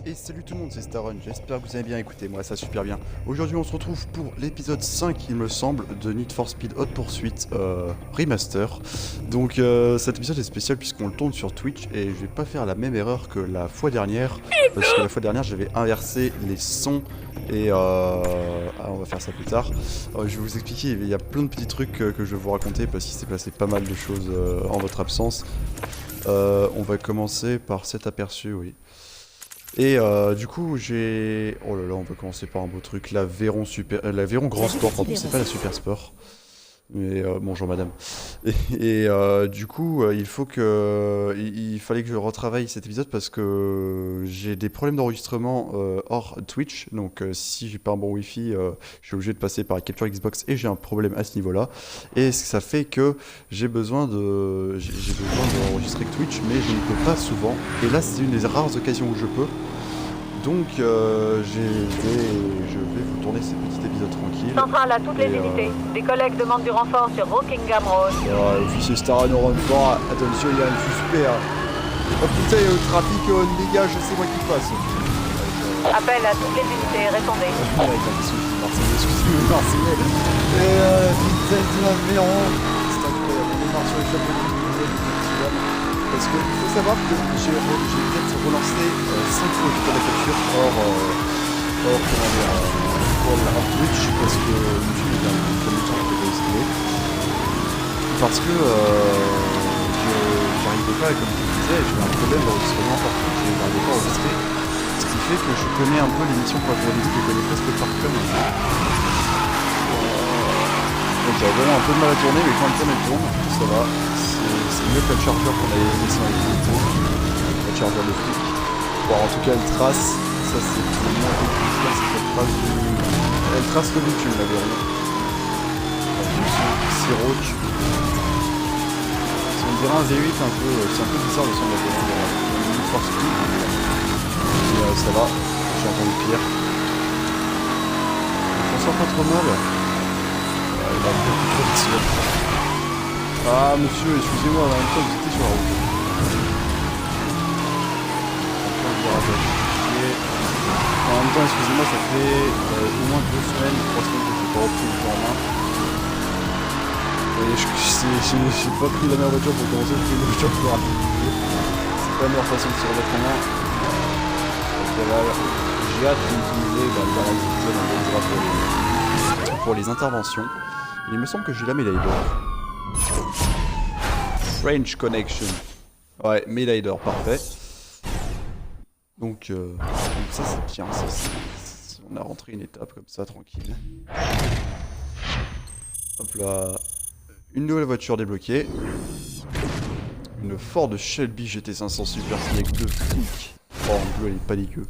Et salut tout le monde, c'est Staron, j'espère que vous avez bien écouté, moi ça super bien. Aujourd'hui on se retrouve pour l'épisode 5 il me semble de Need for Speed Hot Pursuit Remaster. Donc cet épisode est spécial puisqu'on le tourne sur Twitch et je vais pas faire la même erreur que la fois dernière. Parce que la fois dernière j'avais inversé les sons et on va faire ça plus tard. Je vais vous expliquer, il y a plein de petits trucs que je vais vous raconter parce qu'il s'est passé pas mal de choses en votre absence. On va commencer par cet aperçu, oui. Et du coup j'ai... Oh là là, on va commencer par un beau truc, la Veyron Grand Sport, pardon, c'est pas la Super Sport. Mais bonjour madame. Et du coup, il fallait que je retravaille cet épisode parce que j'ai des problèmes d'enregistrement hors Twitch. Donc si j'ai pas un bon Wi-Fi, je suis obligé de passer par la capture Xbox et j'ai un problème à ce niveau-là. Et ça fait que j'ai besoin d'enregistrer que Twitch, mais je ne peux pas souvent. Et là, c'est une des rares occasions où je peux. Donc je vais vous tourner ces petits épisodes tranquilles. Centrale à toutes les unités. Des collègues demandent du renfort sur Rockingham Road. Officier Staron au renfort, attention, il y a un suspect. Oh putain, le trafic dégage, c'est moi qui passe. Appel à toutes les unités, répondez. Excusez-moi, Marseillais. Et vitesse de la Veyron. C'est incroyable, on est marre sur les chapeaux de parce qu'il faut savoir que j'ai peut-être relancé 5 fois de la capture hors Twitch parce que YouTube est un connexion qui était estimé. Parce que j'arrivais pas, comme je vous disais, j'avais un problème d'enregistrement partout, je n'arrivais pas à enregistrer. Ce qui fait que je connais un peu l'émission pour la début, je connais presque par cœur maintenant. Donc j'avais vraiment un peu de mal à tourner, mais quand elle tourne, ça va. C'est mieux que le chargeur qu'on avait laissé avec le chargeur de flic. Bon, en tout cas, elle trace. Ça, c'est le moins efficace, c'est qu'elle trace elle trace le bitume, la Veyron. C'est roach. On dirait un V8 un peu. C'est un peu bizarre le son de la Veyron dans Need for Speed. Mais ça va, j'ai entendu pire. On sent pas trop mal. Il a beaucoup trop de slow. Ah monsieur, excusez-moi, en même temps vous étiez sur la route. En même temps, excusez-moi, ça fait au moins 2 semaines, 3 semaines que je n'ai pas repris le temps en main. Et j'ai pas pris la meilleure voiture pour commencer, j'ai pris une voiture plus rapide. C'est pas la meilleure façon de se remettre en main. Donc voilà, j'ai hâte d'utiliser dans les épisodes on organisera pour les interventions. Il me semble que j'ai la médaille d'or. French Connection. Ouais, médaille d'or, parfait. Donc ça c'est bien, on a rentré une étape comme ça, tranquille. Hop là. Une nouvelle voiture débloquée. Une Ford Shelby GT500 Super Snake de flic. Oh, en bleu, elle est pas dégueu.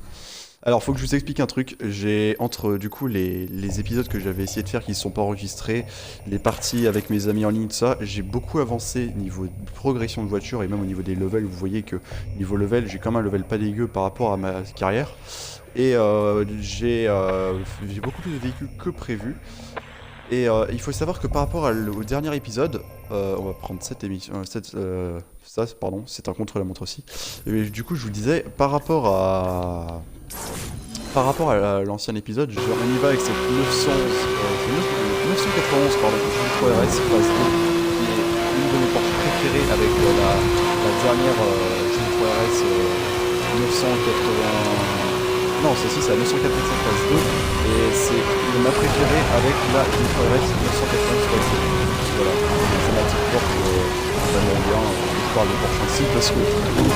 Alors, faut que je vous explique un truc. J'ai, entre du coup les épisodes que j'avais essayé de faire qui ne sont pas enregistrés, les parties avec mes amis en ligne, tout ça, j'ai beaucoup avancé niveau progression de voiture et même au niveau des levels. Vous voyez que niveau level, j'ai quand même un level pas dégueu par rapport à ma carrière. Et j'ai beaucoup plus de véhicules que prévu. Et il faut savoir que par rapport au dernier épisode, on va prendre cette émission, ça, pardon, c'est un contre-la-montre aussi. Et du coup, je vous disais, par rapport à l'ancien épisode, on y va avec cette 991 pardon, G3 RS phase 2, qui est une de mes Porsche préférées avec la dernière G3 RS 980... Non, celle-ci c'est la 985 phase 2, et c'est ma préférée avec la G3 RS 991 phase 2. Voilà, c'est ma petite Porsche vraiment bien. Je parle de Porsche ainsi parce que le fond du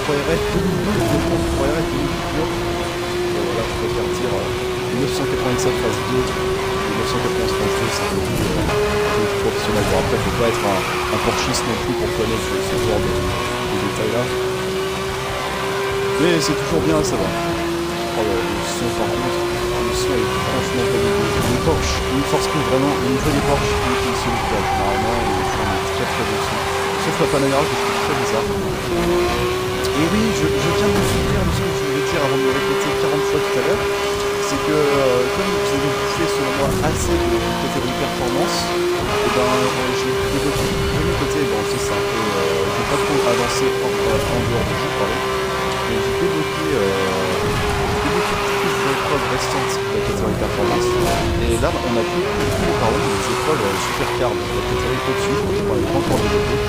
3RS 2012, le fond du 3RS 2012, là je préfère dire 987 phase 2 et 991 phase 2, c'est beaucoup professionnel. Bon, après, il ne faut pas être un porschiste non plus pour connaître ce genre de détails là. Mais c'est toujours bien, ça va. Oh là, le son par contre, le son est franchement pas dégueu. Les Porsche, une force plus vraiment, au niveau des Porsche, une finition de plage. Généralement, ils font des très très bons sons. Sauf la Panamera, je trouve très bizarre. Et oui, je viens de me souvenir de ce que je voulais dire avant de me répéter 40 fois tout à l'heure. C'est que, comme vous avez bouffé selon moi assez de catégorie performance, et ben j'ai développé de mon côté, bon ça c'est un peu, je vais pas trop avancer en dehors du jeu, pardon. Mais du coup, débloqué toutes les épreuves restantes de la catégorie performance. Et là, on a pu pardon, les épreuves supercar de la catégorie au-dessus, donc on va encore développer.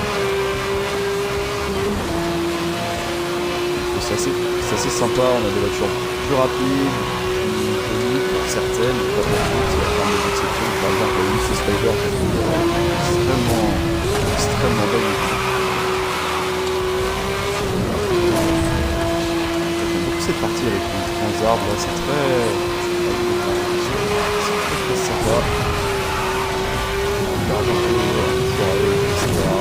C'est assez sympa, on a des voitures plus rapides, plus jolies pour certaines, pas pour toutes, il y a plein des exceptions, par exemple la Nice Spider qui est extrêmement belle. J'aime beaucoup cette partie avec les grands arbres, là, c'est très sympa. On garde un peu forêt, etc.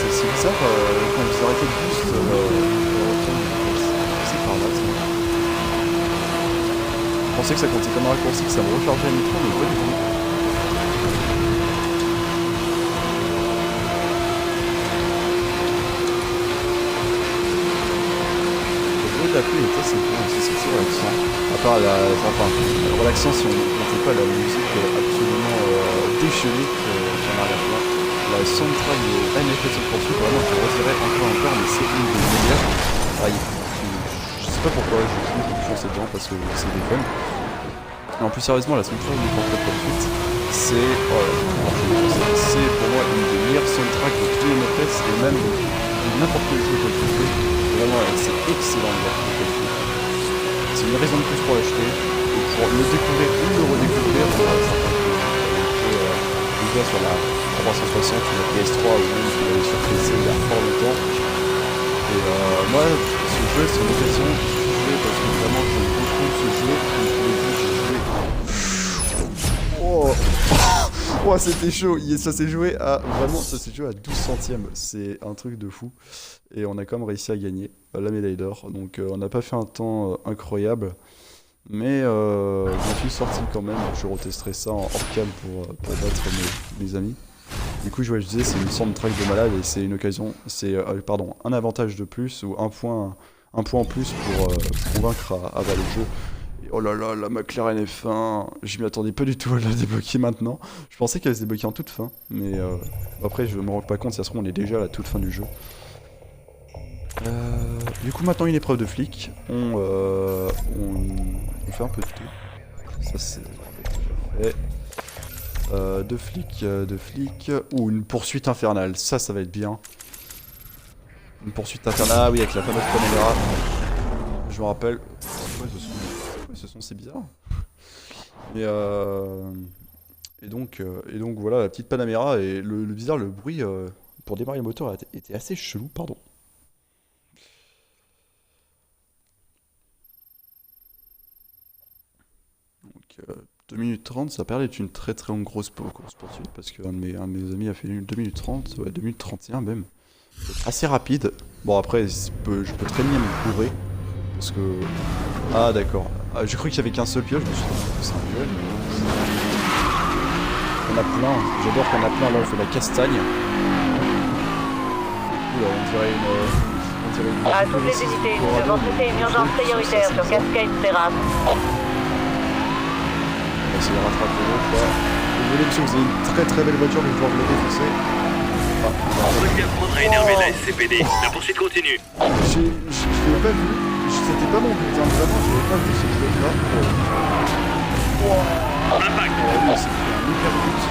C'est bizarre quand vous arrêtez le boost, c'est par là. Je pensais que ça comptait comme un raccourci, que ça me rechargeait le micro, mais pas du tout. Le bruit de la pluie est assez bon, c'est relaxant. À part relaxant si on ne comptait pas la musique absolument déchaînée qu'on a à la fois. La soundtrack de NFS poursuite, vraiment je le redirai encore, mais c'est une des meilleures. Je sais pas pourquoi je joue toujours ces dedans parce que c'est des fun. Et en plus sérieusement, la soundtrack de NFS poursuite, c'est pour moi une des meilleures soundtracks de tous les NFS et même de n'importe quel jeu que je fais. Vraiment, c'est excellent de voir c'est une raison de plus pour l'acheter et pour le découvrir ou le redécouvrir. Déjà sur la 360 ou la PS3 ou même sur PC il y a fort longtemps. Et moi, ce jeu, c'est une occasion de jouer parce que vraiment j'aime beaucoup ce jeu. Oh, c'était chaud. Ça s'est joué à 12 centièmes. C'est un truc de fou. Et on a quand même réussi à gagner la médaille d'or. Donc on n'a pas fait un temps incroyable. Mais je me suis sorti quand même, je retesterai ça en hors-cam pour battre mes amis. Du coup, je disais, c'est une soundtrack de malade et c'est une occasion, c'est un avantage de plus ou un point en plus pour convaincre à avoir le jeu. Et oh là là, la McLaren F1, je m'y attendais pas du tout à la débloquer maintenant. Je pensais qu'elle se débloquait en toute fin, mais après je me rends pas compte, ça se trouve on est déjà à la toute fin du jeu. Du coup maintenant une épreuve de flic, on fait un peu de tout, ça c'est déjà fait, de flic, ou une poursuite infernale, ça va être bien, une poursuite infernale, ah oui avec la fameuse caméra, je me rappelle, c'est bizarre, et donc voilà la petite Panamera, et le bizarre, le bruit pour démarrer le moteur était assez chelou, pardon. Donc 2 minutes 30, ça perd d'être une très longue course poursuite parce qu'un de mes amis a fait 2 minutes 30, ouais, 2 minutes 31 même. Assez rapide. Bon après je peux très bien me couvrir parce que... Ah d'accord. J'ai cru qu'il y avait qu'un seul piège, je me suis dit c'est un piège. On a plein, j'adore qu'on a plein, là on fait la castagne. Oula, on dirait une... À toutes les unités, nous devons traiter une urgence prioritaire sur Cascade Terrace. On va essayer de rattraper l'autre là. Désolé monsieur, vous avez une très belle voiture, mais je dois vous la défoncer. Regarde prendra énervé la SCPD, la poursuite continue. Je l'ai pas vu, c'était pas mon but, hein. Vraiment je l'ai pas vu ce truc là. Impact. Oui, c'est un hyper but.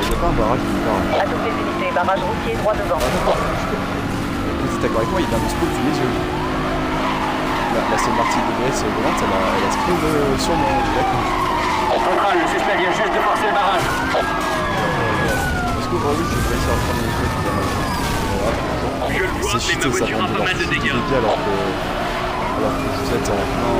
Il n'y a pas un barrage quelque part. À toutes les unités, barrage routier droit devant. Vous êtes d'accord avec moi, il vient de spawn sous mes yeux. La seule partie de BS volante, elle a spawn sur moi, d'accord. Central, le suspect vient juste de forcer le barrage. Parce qu'aujourd'hui, je vais essayer de prendre une chose Je le vois, mais ma voiture a pas mal de dégâts. Alors que vous êtes en plein...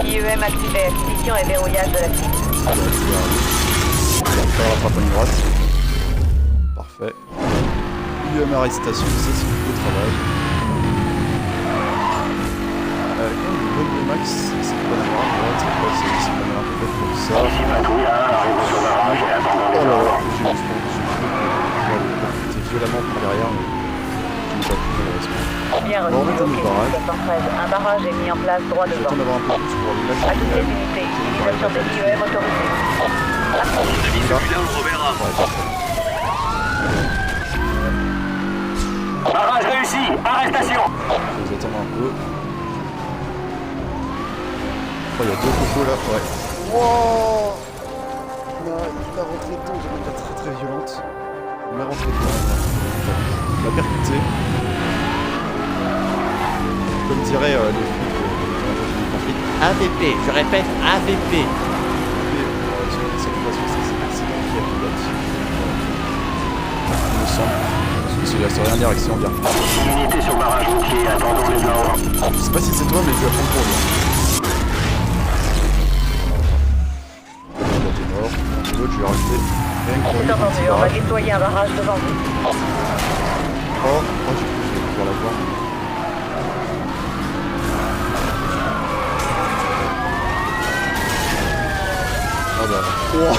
IEM activé, acquisition et verrouillage de la cible. On va rattraper une droite. Parfait. IEM arrestation, c'est le travail. Le max, c'est pas la droite, c'est pas la droite, comme ça. Oh là là, j'ai eu ce violemment par derrière, mais je n'ai pas pu malheureusement. Bien reçu, ok, 713. Un barrage est mis en place droit devant. J'attends d'avoir un peu plus pour le À toutes les unités, utilisation de l'IEM autorisée. À mon avis, celui-là, on le reverra. Ouais, parfait. attendre un peu. Oh, il y a 2 cocos là, ouais. Wow, il a rentré dedans de manière très très violente. Il m'a rentré dedans. Il m'a percuté. Comme diraient les flics de conflit. AVP, je répète, AVP. Cette fois-ci, c'est l'accident qui a pu battre. Il me semble. Parce que c'est rien dire accident bien. Unité sur barrage routier, attendons les ordres. Je sais pas si c'est toi, mais je vais prendre pour lui. T'es mort. Et l'autre, je vais rajouter rien que pour lui. C'est entendu, on va déployer un barrage devant vous. Oh, j'ai cru que je vais pouvoir la voir. Ah bah. Oh,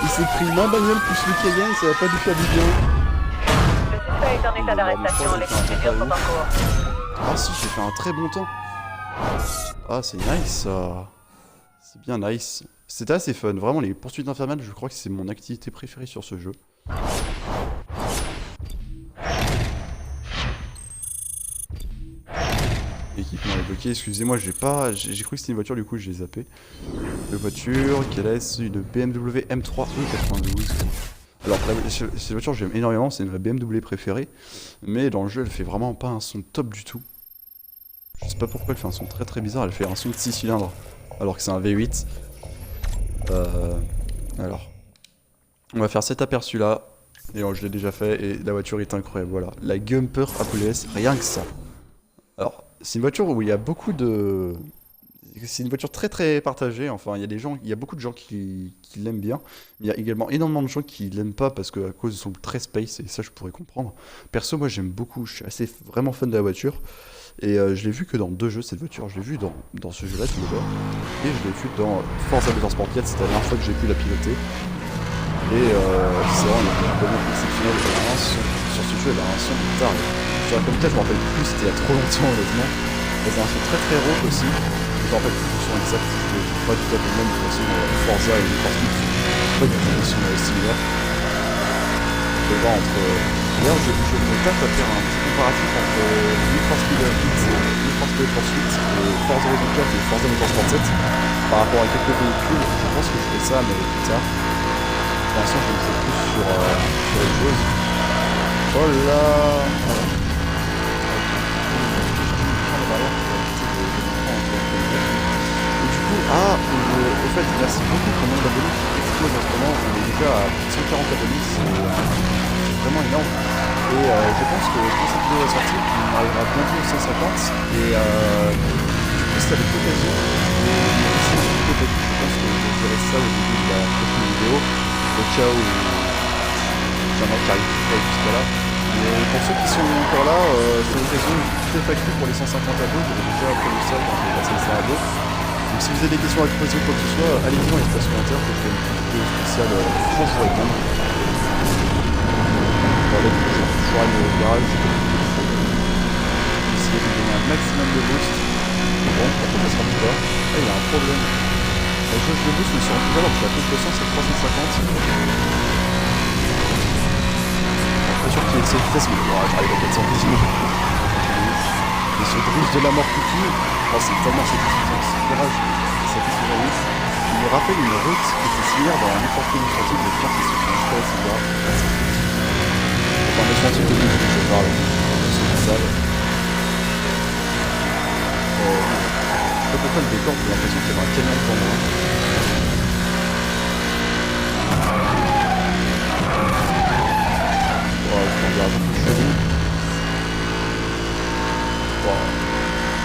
il s'est pris ma bagnole plus le Cayenne, ça va pas lui faire du bien. Le suspect est en état d'arrestation, les procédures sont en cours. Ah si, j'ai fait un très bon temps. Ah, c'est nice ça. C'est bien nice. C'était assez fun. Vraiment, les poursuites infernales, je crois que c'est mon activité préférée sur ce jeu. Équipement est bloqué. Excusez-moi, j'ai cru que c'était une voiture, du coup, j'ai zappé. Une voiture, quelle est-ce? Une BMW M3 E92. Alors, cette voiture, j'aime énormément, c'est ma BMW préférée. Mais dans le jeu, elle fait vraiment pas un son top du tout. Je sais pas pourquoi elle fait un son très très bizarre, elle fait un son de 6 cylindres. Alors que c'est un V8. Alors. On va faire cet aperçu là. Et je l'ai déjà fait et la voiture est incroyable. Voilà. La Gumper APS, rien que ça. Alors, c'est une voiture où il y a beaucoup de. C'est une voiture très très partagée. Enfin, il y a beaucoup de gens qui l'aiment bien. Mais il y a également énormément de gens qui l'aiment pas parce que à cause de son très space, et ça je pourrais comprendre. Perso, moi j'aime beaucoup, je suis assez vraiment fan de la voiture. Et je l'ai vu que dans 2 jeux cette voiture. Je l'ai vu dans ce jeu-là tout d'abord. Et je l'ai vu dans Forza Motorsport 4, c'était la dernière fois que j'ai pu la piloter. Et c'est vraiment exceptionnel. Sur ce jeu, elle a un son de taré. Sur la Comica, je me rappelle plus, c'était il y a trop longtemps honnêtement. Elle a un son très très rauque aussi. Je me rappelle plus du son exact, c'est pas tout à fait le même. De toute façon, Forza et Need for Speed sont pas du tout des sons similaires. Je vais voir entre. D'ailleurs, je me tâte à faire un petit comparatif entre Need for Speed Heat, Need for Speed Pursuit et Forza Horizon 4 et Forza Motorsport 7 par rapport à quelques véhicules. Je pense que je fais ça, mais plus tard. Pour l'instant, je me fais plus sur les choses. Oh là! Voilà. Et du coup, au fait, merci beaucoup pour le nombre d'abonnés qui explose en ce moment. On est déjà à 140 abonnés, c'est vraiment énorme. Et je pense que quand cette vidéo va sortir, on arrivera bientôt aux 150. Et du coup, c'est avec l'occasion. Je pense que je dirai ça au début de la prochaine vidéo, au cas où il y en a qui arrivent pas jusqu'à là. Mais pour ceux qui sont encore là, c'est l'occasion de FAQ pour les 150 abos. J'avais déjà prévu ça quand j'ai passé les 100 abos. Donc si vous avez des questions à poser ou quoi que ce soit, allez-y dans l'espace commentaire que je fais une petite vidéo spéciale pour vous répondre. Voilà, je toujours aller au garage. Essayer de donner un maximum de boost. Bon, ça passera plus bas. Ah, il y a un problème. La jauge de boost me sera plus alors que la pompe d'essence c'est 350. Pas sûr qu'il y ait cette vitesse, mais bon, j'arrive à 400 quasiment. Et ce drift de la mort qui tue, c'est tellement satisfaisant ce virage, c'est satisfaisant ouf. Il me rappelle une route qui était similaire dans n'importe quelle initiative, mais bien qui se change pas, etc. Enfin, les chantiers de boost que je parle, ceux qui savent. Je sais pas pourquoi le décor, j'ai l'impression qu'il y avait un camion devant moi.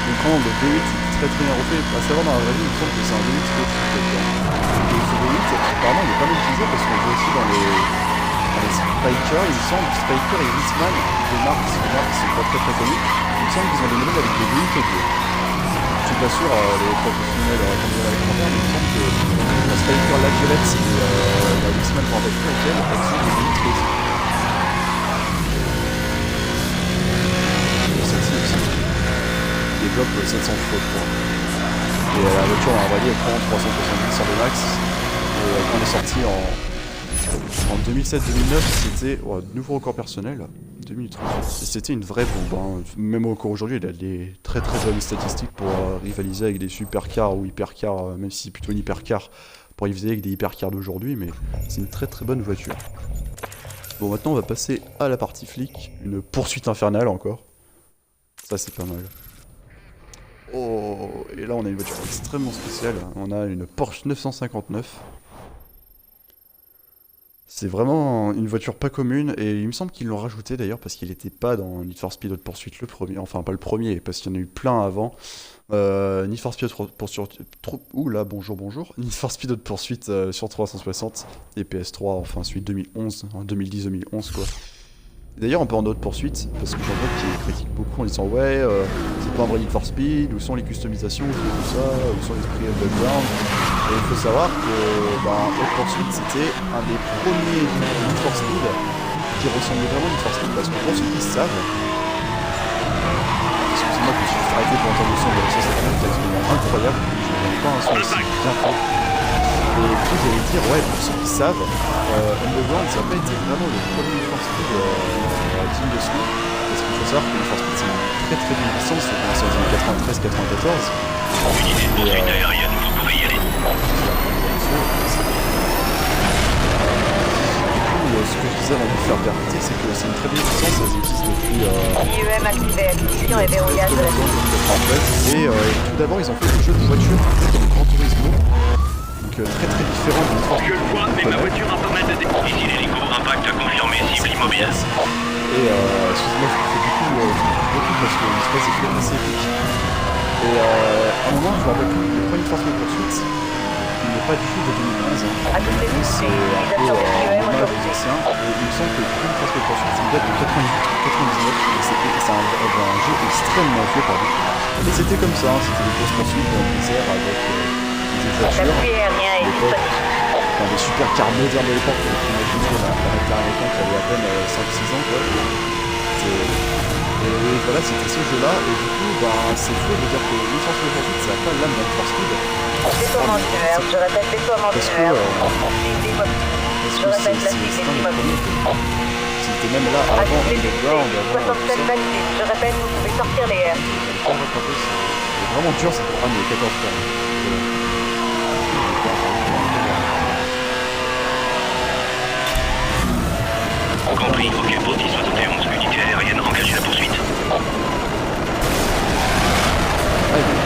L'écran de V8 est très très bien refait, à savoir dans la vraie vie il me semble que c'est un V8 spécifique. Et ce V8 apparemment il est pas mal utilisé parce qu'on le voit aussi dans les Spikers, il me semble, Spiker et Wiesmann, deux marques qui sont pas très connues, il me semble qu'ils ont des modèles avec des V8 audio. Je suis pas sûr, les professionnels comme dans les commentaires, mais il me semble que la Spiker, la Violette et la Wiesmann, je me rappelle plus laquelle, elles sont des V8 aussi. Développe 700 chevaux je crois. Et la voiture en vrai elle prend 370 sur le max. Et quand elle est sortie en 2007-2009 c'était nouveau record personnel. 2 minutes 38. Et c'était une vraie bombe, hein. Même encore aujourd'hui, il a des très très bonnes statistiques pour rivaliser avec des supercars ou hypercars, même si c'est plutôt une hypercar, pour rivaliser avec des hypercars d'aujourd'hui, mais c'est une très très bonne voiture. Bon, maintenant on va passer à la partie flic, une poursuite infernale encore. Ça c'est pas mal. Oh, et là on a une voiture extrêmement spéciale, on a une Porsche 959. C'est vraiment une voiture pas commune, et il me semble qu'ils l'ont rajouté d'ailleurs parce qu'il n'était pas dans Need for Speed Hot Pursuit le premier, enfin pas le premier, parce qu'il y en a eu plein avant. Need for Speed Hot Pursuit, oula, bonjour. Need for Speed Hot Pursuit sur 360 et PS3, enfin celui de 2011, 2010-2011 quoi. D'ailleurs, on peut en Hot Pursuit, parce que j'en vois qui critiquent beaucoup en disant ouais, c'est pas un vrai Need for Speed, où sont les customisations, tout ça, où sont les prix Underground. Et il faut savoir que Hot Pursuit c'était un des premiers Need for Speed qui ressemblait vraiment à Need for Speed, parce que pour ceux qui savent, excusez-moi que je suis arrêté pour entendre le son de la sauce internet qui est absolument incroyable, je n'ai pas un son aussi bien fait. Et du coup j'allais dire, ouais, pour ceux qui savent, Underground ça n'a pas été vraiment le premier Need for Speed digne de ce nom, parce qu'il faut savoir que Need for Speed c'est une très très vieille licence, c'est commencé en 93-94. Unité de poursuite aérienne, vous pouvez y aller. Ce que je disais avant de vous faire vérité, c'est que c'est une très vieille licence, elle existe depuis IEM activé, acquisition et verrouillage de la piste. et tout d'abord ils ont fait des jeux de voiture comme Gran Turismo, donc très très différents de Need for Je Speed. le vois, mais ma voiture a pas mal de dégâts. Ici l'hélico, impact confirmé, cible immobile. Et excusez-moi, je fais beaucoup parce qu'il se passe des trucs assez épiques. Et à un moment, je me rappelle plus, le premier Need for Speed Pursuit, il n'est pas du tout de 2011. Hein. 2011, c'est un peu hommage aux anciens. Et il me semble que le premier Need for Speed Pursuit, c'est une date de 98, et c'est un jeu extrêmement vieux, pardon. Et c'était comme ça, hein, c'était des grosses poursuites dans le désert avec des voitures. L'appui aérien est disponible. Dans les supercars modernes de l'époque, qui mettent une chose à américain qui avait à peine 5-6 ans, quoi. Et voilà, c'était ce jeu-là, et du coup, c'est faux de dire que Need for Speed Pursuit, ça n'a pas l'âme d'un Need for Speed. Déploiement tueur, je répète, déploiement Parce que, tueur. parce Je que répète, la c'est cible est un des immobile. premiers. C'était même là avant Underground, avant tout 67 ça. validé, je répète, vous pouvez sortir les airs. C'est vraiment dur cette programme de 14 fois. Compris, ok pour 1071, unité aérienne, engagez la poursuite.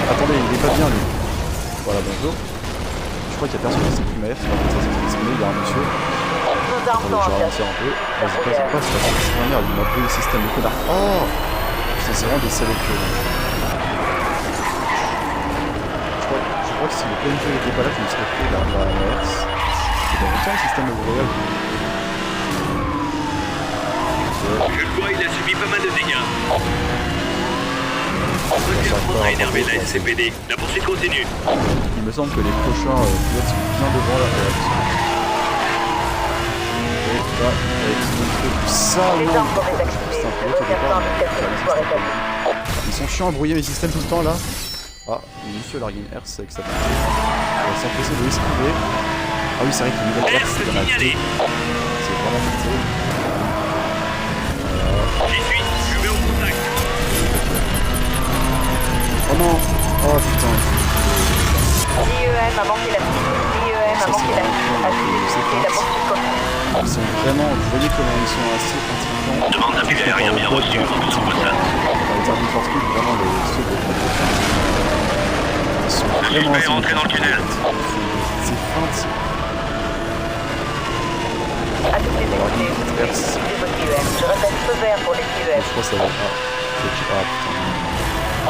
Attendez, il est pas bien lui. Voilà, bonjour. Je crois qu'il y a personne qui sait plus m'air, c'est pas comme ça, c'est exprimé, il y a un monsieur. Nos Attendez, armes je sont en vais place. ralentir un peu. Vas-y, passe, c'est ma merde, il m'a brûlé le système de connard. Oh putain, c'est vraiment des salopes. Je crois que si le PNG n'était pas là, je me serais pris la RS. C'est dans longtemps le système de voyage. Je le vois, il a subi pas mal de dégâts. Monsieur prendra énervé la SCPD. La poursuite continue. Il me semble que les prochains pilotes sont bien devant la réaction. Et là, avec du salon. Les armes sont désactivées. C'est un Je pilote au départ, regarde jusqu'à ce que tout soit rétabli. ils sont chiants à brouiller mes systèmes tout le temps là. Ah, monsieur a largué une herse avec sa petite. On va s'empêcher de l'esquiver. Ah oui, c'est vrai que la nouvelle herse, c'est pas mal. C'est vraiment pété. J'y suis, je mets au contact. Oh non. Oh putain. IEM a manqué la cible. IEM a manqué la cible. Activez la poursuite continue. Ils sont vraiment, vous voyez comment ils sont assez intrigants. Demande d'appui aérien bien reçu, repose au poste. Les Need for Speed, vraiment les ceux de ils sont Le vraiment suspect est assez rentré dans le tunnel. C'est feintes. À toutes les unités, vous pouvez utiliser votre IEM. Je répète, feu vert pour les Je IEM. crois que ça va pas. Ah putain.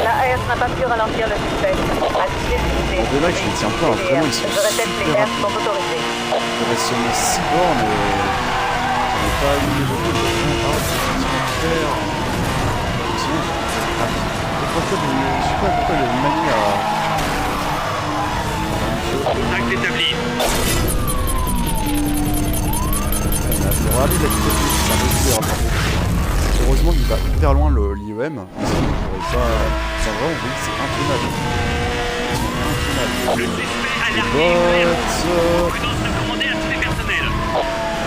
La AS n'a pas pu ralentir le suspect. À toutes les unités, Bon, dommage, je les tiens pas, vraiment, ils sont je répète, les super airs sont autorisés. Il aurait sonné 6 bornes et j'en ai pas eu les autres. Ah, c'est super. Sinon, pourquoi je sais pas pourquoi il y a une manie à. Contact établi. C'est ravi de la vitesse, c'est un peu bizarre par contre. Heureusement qu'il va hyper loin l'IEM. J'aurais pas. Sans vrai, on voit que c'est intenable. Le suspect a largué Bots. une alerte. Prudence recommandée à tous les personnels.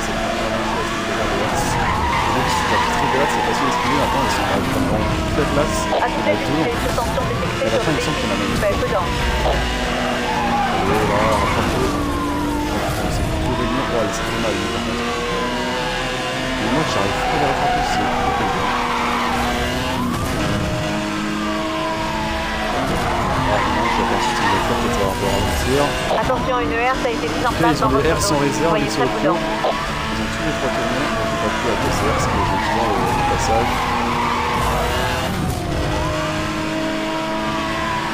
C'est pas mal, c'est pas mal. C'est facile maintenant, elles sont vraiment toute la place. À Il y toutes en a les deux. unités, suspension À détectée la sur fin, il le me semble qu'il y en a même véhicule. trois. Dedans. Et là, rattrapez. C'est plutôt réunion. Oh, elle s'est fait mal, lui, par contre. Mais moi, j'arrive pas à les rattraper, c'est horrible. Ah, non, j'ai aperçu une voiture qui était en train de ralentir. Attention, une ERS a été mise en Là, place ils dans ont des votre R sans zone. réserve, Soyez ils se très retrouvent. prudents. Ils ont tous les trois tournés, donc j'ai pas pu appeler CR, ce qui est effectivement le passage.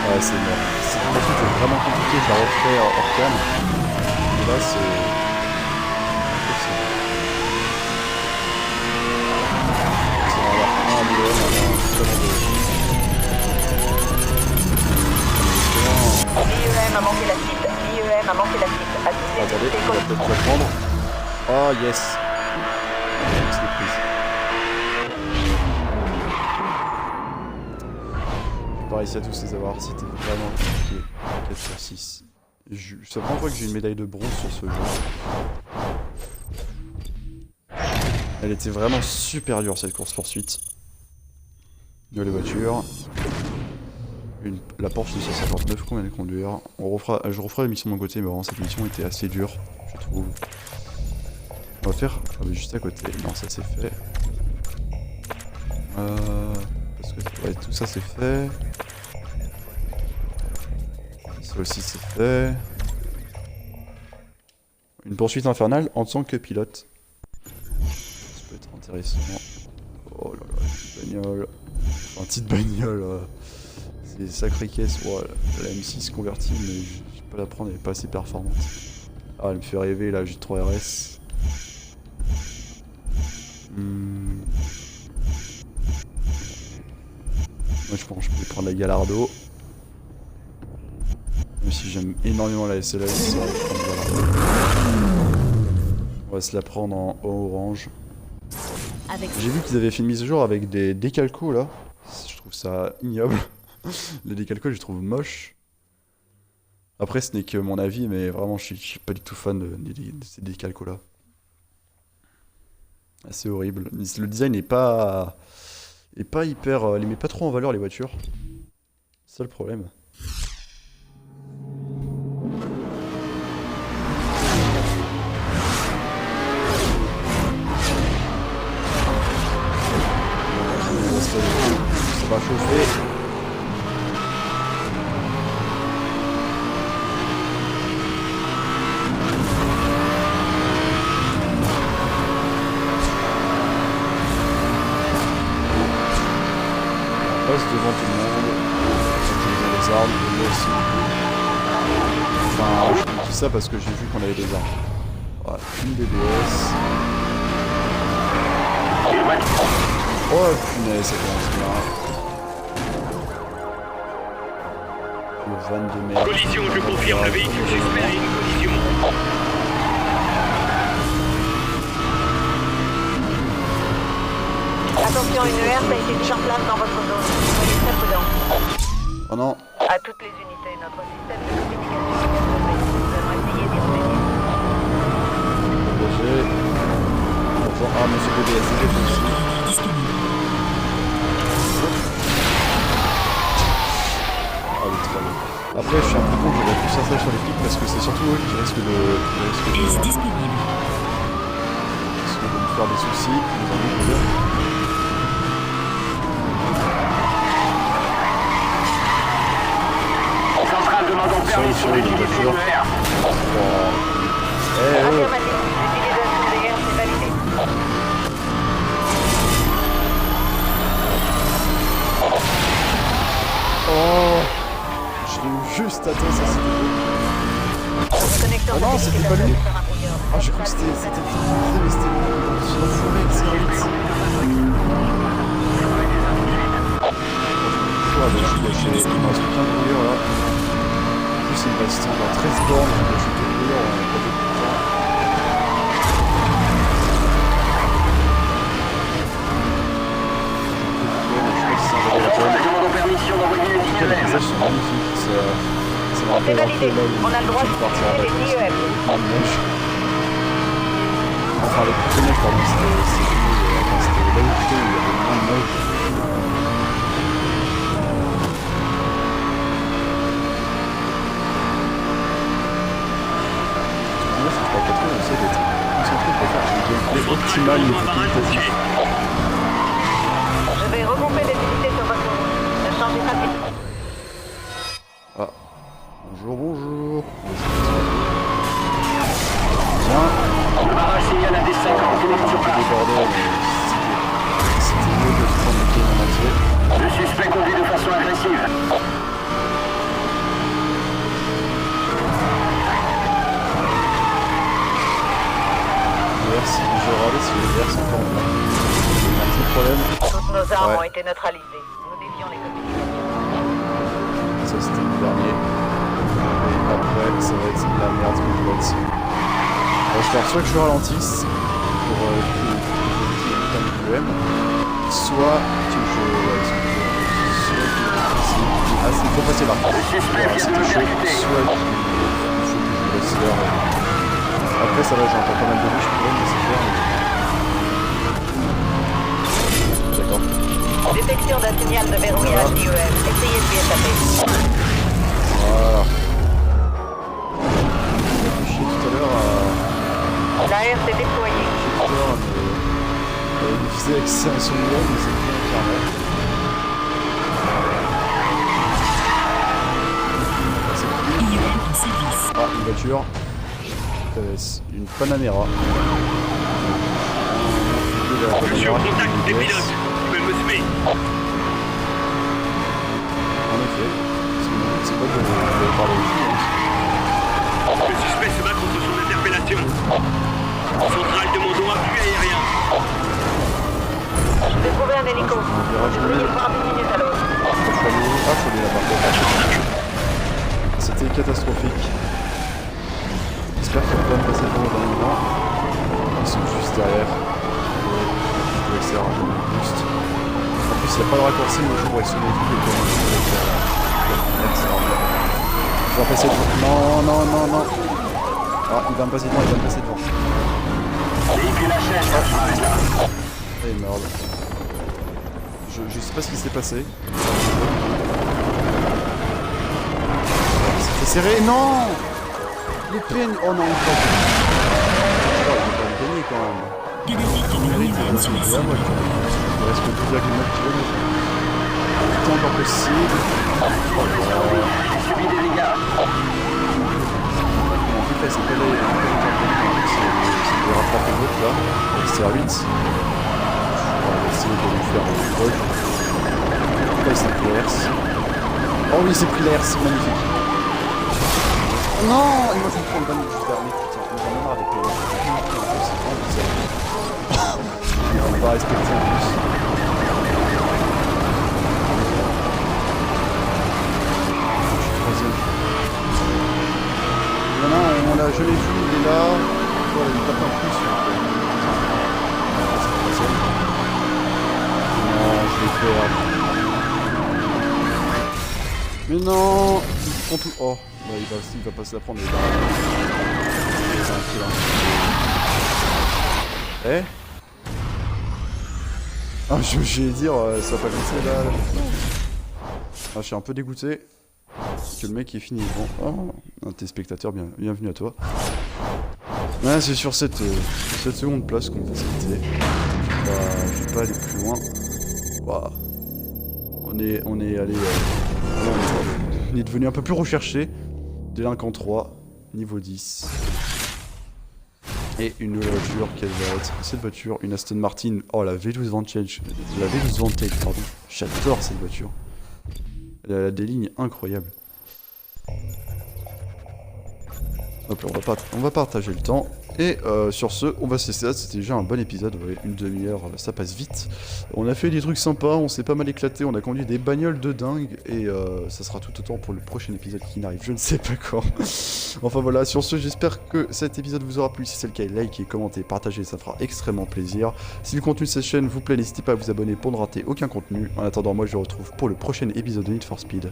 Ouais, c'est mort. Cette poursuite est vraiment compliquée, je la referai hors cam. Mais là, c'est... impossible. C'est on va avoir un million, on va avoir un super de... L'IEM a manqué la cible. L'IEM a manqué la cible. À toutes les Attendez, unités, on va peut-être la prendre. Oh yes. C'est prise. J'ai pas réussi à tous les avoir, c'était vraiment compliqué. 4 sur 6. C'est la première fois que j'ai une médaille de bronze sur ce jeu. Elle était vraiment super dure cette course poursuite. De les voitures. La Porsche 259 qu'on vient de conduire. Je referai la mission de mon côté, mais vraiment cette mission était assez dure, je trouve. On va faire juste à côté. Non, ça c'est fait. Parce que ouais, tout ça c'est fait. Ça aussi c'est fait. Une poursuite infernale en tant que pilote. Ça peut être intéressant. Oh là là, une petite bagnole. Enfin, petite bagnole. C'est des sacrées caisses. Oh, la M6 convertie, mais je peux la prendre, elle est pas assez performante. Ah, elle me fait rêver la J3 RS. Moi je pense que je peux prendre la Gallardo. Même si j'aime énormément la SLS, on va prendre la Gallardo. On va se la prendre en orange. J'ai vu qu'ils avaient fait une mise à jour avec des décalcos là. Je trouve ça ignoble. Les décalcos je les trouve moches. Après ce n'est que mon avis, mais vraiment je suis pas du tout fan de ces décalcos là. C'est horrible. Le design est pas hyper... il met pas trop en valeur les voitures. C'est ça le problème. Ça va chauffer. Devant tout le monde, les armes, et moi aussi. Enfin, je dis ça parce que j'ai vu qu'on avait des armes. Voilà, une DBS. Oh punaise, ça commence bien. Le van de merde. Collision, je confirme, le véhicule suspect a une collision. Attention, une ERS a été mise en place dans votre zone. Soyez très prudents. Oh non. À toutes les unités, notre système de communication est perturbé. Nous allons essayer d'y remédier. Dégagé. Bonjour. Ah, monsieur BBS, dégagé aussi. Ah oui, très bien. Après, je suis un peu con, j'aurais pu faire ça sur les flics parce que c'est surtout eux qui risquent de me faire des soucis, mes amis, je veux dire. Centrale demandant permission d'utiliser une ER. Affirmatif. L'utilisation des ERS est validée. Oh, j'ai eu juste atteint ça, c'était Connexion oh non, c'était pas lui. Ah, j'ai cru que c'était fini, mais c'était lui. Je suis enfoiré, c'est vite. Ah, bah, je suis lâché. Il me reste plus qu'un brouilleur là. En plus, il me reste encore 13 bornes. Je vais shooter le brouilleur, on a pas beaucoup de temps. En tout cas, les paysages sont magnifiques. Ça me rappelle un peu là où On a le droit je partir en d'utiliser les vacances. IEM. En neige. Enfin, les neige, pardon, c'était quand c'était là où j'étais, il y avait moins de neige. Là, c'est 3-4 heures, on essaie d'être concentré pour faire un gameplay optimal niveau qualitatif. Je vais regrouper les unités sur votre route. Le change est rapide. Ah, bonjour, bonjour. Bien. Le barrage signale un descente en commande sur place. Débordé, mais c'était mieux que de prendre le pied en entier. Le suspect conduit de façon agressive. Si je regardais si les verres sont encore en blanc. Un petit problème. Toutes nos armes Ouais. ont été neutralisées. Nous dévions les communications. Ça c'était le dernier. Et après ça va être la merde complète. Il va falloir soit que je ralentisse pour éviter les problèmes, soit que je... Ah c'est trop facile là. Voilà, c'était chaud. Soit il faut que je laisse faire. Après ça va, j'ai encore pas mal de vie, je pourrais me laisser faire. D'accord. Détection d'un signal de verrouillage IEM. Essayez de lui échapper. Voilà. J'ai réfléchi tout à l'heure à... L'AR s'est déployé. J'ai peur à me diffuser avec ça sur le web, mais c'est bien carrément. Ah, une voiture. Une Panamera. Je suis au contact des pilotes. Ils veulent me semer. En effet. C'est pas de parler ici. Le suspect se bat contre son interpellation. Centrale de mon droit, appui aérien. J'ai trouvé un hélico. Veuillez voir 10 minutes à l'autre. Faut aller là-bas. C'était catastrophique. J'espère qu'ils vont pas me passer devant au dernier moment. Ils sont juste derrière. Je vais essayer un peu de boost. En plus, il n'y a pas de raccourci, mais je pourrais sonner tout et je vais passer devant. Non, non, non, non. Ah, il va me passer devant, il va me passer devant. Véhicule HF, je m'arrête là. Eh merde. Je sais pas ce qui s'est passé. C'était serré, non! Le PN... Oh non, il faut pas le gagner quand même. Il mérite de la voiture. Il reste que 2,9 km. C'est encore possible. J'ai subi des dégâts. En fait, là, c'est pas les c'est de rattraper l'autre là. C'est à 8. On va essayer de lui faire un proche. Là, il s'est pris l'ARS. Oh oui, il s'est pris l'ARS, magnifique. Non, il m'a fait prendre 20 minutes juste dernier, putain, on va marre avec les c'est vraiment bizarre. On va pas respecter en plus. Je suis troisième. Il y en a un, on l'a, je l'ai vu, il est là. Voilà, il tape un plus. C'est troisième. Non, je vais perdre. Mais non, ils font tout. Oh. Ouais, il va pas se la prendre, mais c'est un killer. Eh ah, j'allais dire, ça va pas passer là. Ah, je suis un peu dégoûté que le mec est fini. Bon, oh, un de tes spectateurs, bienvenue à toi. Ouais, c'est sur cette seconde place qu'on va se quitter. Je vais pas aller plus loin. Wow. On est allé... on est devenu un peu plus recherché. Délinquant 3, niveau 10. Et une nouvelle voiture, quelle va être cette voiture? Une Aston Martin. Oh, la V12 Vantage. La V12 Vantage, pardon. J'adore cette voiture. Elle a des lignes incroyables. Hop là, on va partager le temps. Et sur ce, on va se laisser là. C'était déjà un bon épisode, ouais, une demi-heure, ça passe vite. On a fait des trucs sympas, on s'est pas mal éclaté, on a conduit des bagnoles de dingue. Et ça sera tout autant pour le prochain épisode qui n'arrive, je ne sais pas quand. Enfin voilà, sur ce, j'espère que cet épisode vous aura plu. Si c'est le cas, likez, commentez, partagez, ça fera extrêmement plaisir. Si le contenu de cette chaîne vous plaît, n'hésitez pas à vous abonner pour ne rater aucun contenu. En attendant, moi je vous retrouve pour le prochain épisode de Need for Speed.